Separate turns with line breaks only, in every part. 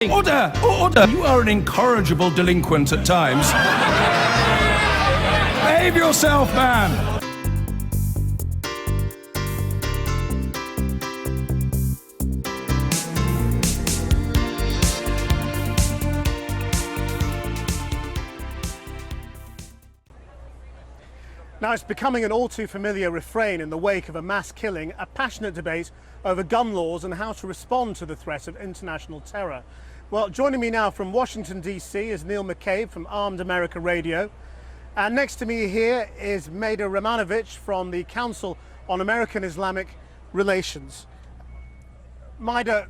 Order! Order! You are an incorrigible delinquent at times. Behave yourself, man!
Now, it's becoming an all too familiar refrain in the wake of a mass killing, a passionate debate over gun laws and how to respond to the threat of international terror. Well, joining me now from Washington, D.C. is Neil McCabe from Armed America Radio. And next to me here is Maida Ramanovich from the Council on American-Islamic Relations. Maida,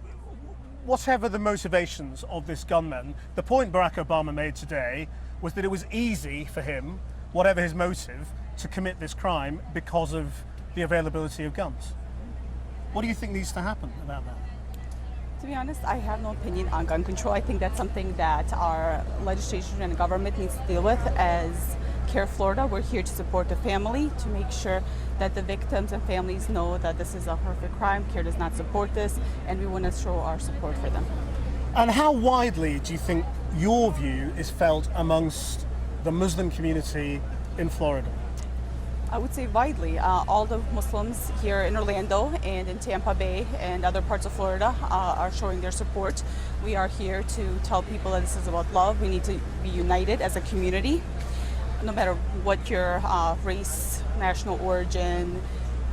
whatever the motivations of this gunman, the point Barack Obama made today was that it was easy for him, whatever his motive, to commit this crime because of the availability of guns. What do you think needs to happen about that?
To be honest, I have no opinion on gun control. I think that's something that our legislation and government needs to deal with. As CARE Florida, we're here to support the family, to make sure that the victims and families know that this is a horrific crime. CARE does not support this, and we want to show our support for them.
And how widely do you think your view is felt amongst the Muslim community in Florida?
I would say widely. All the Muslims here in Orlando and in Tampa Bay and other parts of Florida are showing their support. We are here to tell people that this is about love. We need to be united as a community, no matter what your race, national origin,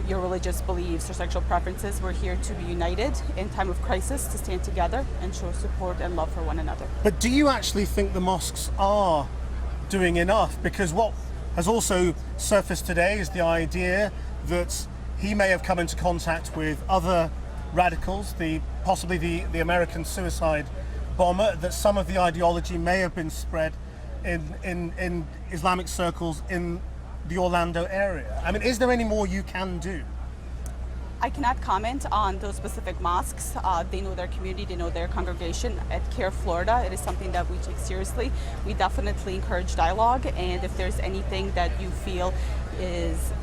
your religious beliefs or sexual preferences. We're here to be united in time of crisis, to stand together and show support and love for one another.
But do you actually think the mosques are doing enough? Because what has also surfaced today is the idea that he may have come into contact with other radicals, possibly the American suicide bomber, that some of the ideology may have been spread in Islamic circles in the Orlando area. I mean, is there any more you can do?
I cannot comment on those specific mosques. They know their community, they know their congregation. At CARE Florida, it is something that we take seriously. We definitely encourage dialogue, and if there's anything that you feel is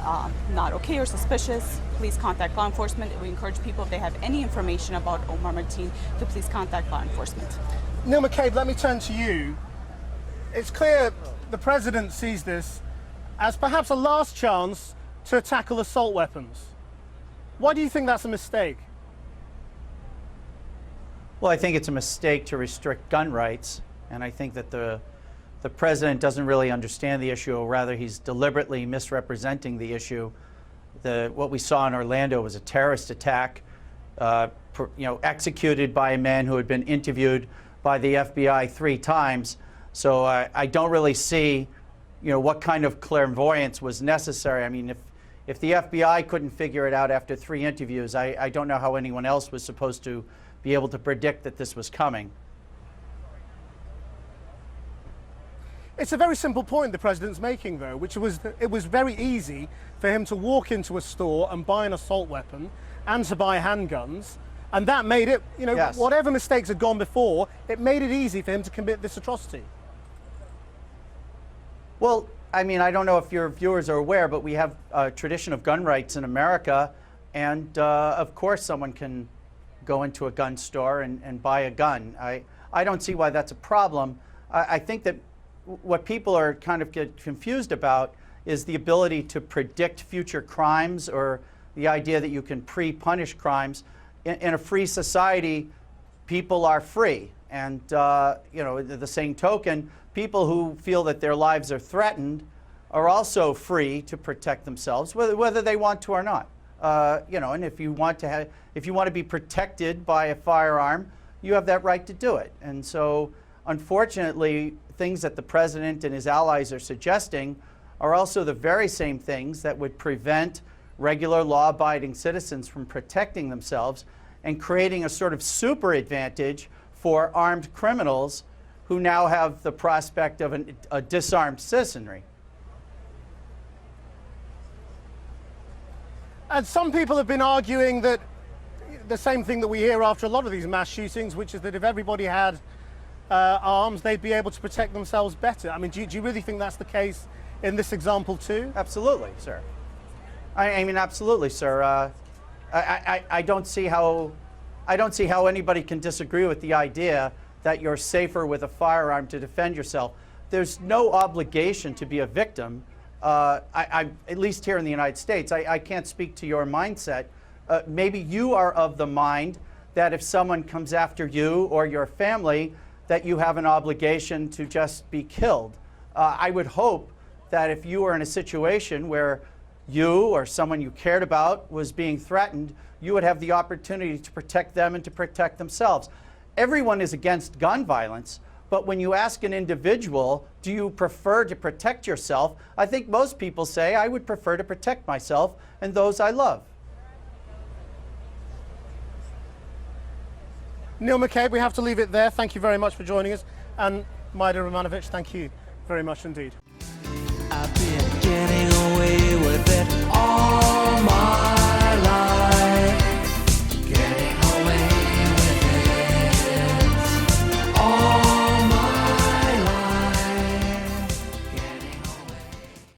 not okay or suspicious, please contact law enforcement. We encourage people, if they have any information about Omar Mateen, to please contact law enforcement.
Neil McCabe, let me turn to you. It's clear the president sees this as perhaps a last chance to tackle assault weapons. Why do you think that's a mistake?
Well, I think it's a mistake to restrict gun rights, and I think that the president doesn't really understand the issue, or rather he's deliberately misrepresenting the issue. What we saw in Orlando was a terrorist attack, executed by a man who had been interviewed by the FBI 3 times. So I don't really see, what kind of clairvoyance was necessary. I mean, if the FBI couldn't figure it out after 3 interviews, I don't know how anyone else was supposed to be able to predict that this was coming.
It's a very simple point the president's making, though, which was that it was very easy for him to walk into a store and buy an assault weapon and to buy handguns. And that made it,
Yes.
Whatever mistakes had gone before, it made it easy for him to commit this atrocity.
Well, I mean, I don't know if your viewers are aware, but we have a tradition of gun rights in America, and of course someone can go into a gun store and buy a gun. I don't see why that's a problem. I think that what people are kind of get confused about is the ability to predict future crimes, or the idea that you can pre-punish crimes. In a free society, people are free, and the same token, people who feel that their lives are threatened are also free to protect themselves, whether they want to or not. And if you want to be protected by a firearm, you have that right to do it. And so, unfortunately, things that the president and his allies are suggesting are also the very same things that would prevent regular law-abiding citizens from protecting themselves, and creating a sort of super advantage for armed criminals who now have the prospect of a disarmed citizenry.
And some people have been arguing that the same thing that we hear after a lot of these mass shootings, which is that if everybody had arms, they'd be able to protect themselves better. I mean, do you really think that's the case in this example too?
Absolutely, sir. I mean, absolutely, sir. I don't see how anybody can disagree with the idea that you're safer with a firearm to defend yourself. There's no obligation to be a victim. At least here in the United States, I can't speak to your mindset. Maybe you are of the mind that if someone comes after you or your family, that you have an obligation to just be killed. I would hope that if you were in a situation where you or someone you cared about was being threatened, you would have the opportunity to protect them and to protect themselves. Everyone is against gun violence, but when you ask an individual, do you prefer to protect yourself? I think most people say, I would prefer to protect myself and those I love.
Neil McCabe, we have to leave it there. Thank you very much for joining us. And Majda Romanovic, thank you very much indeed.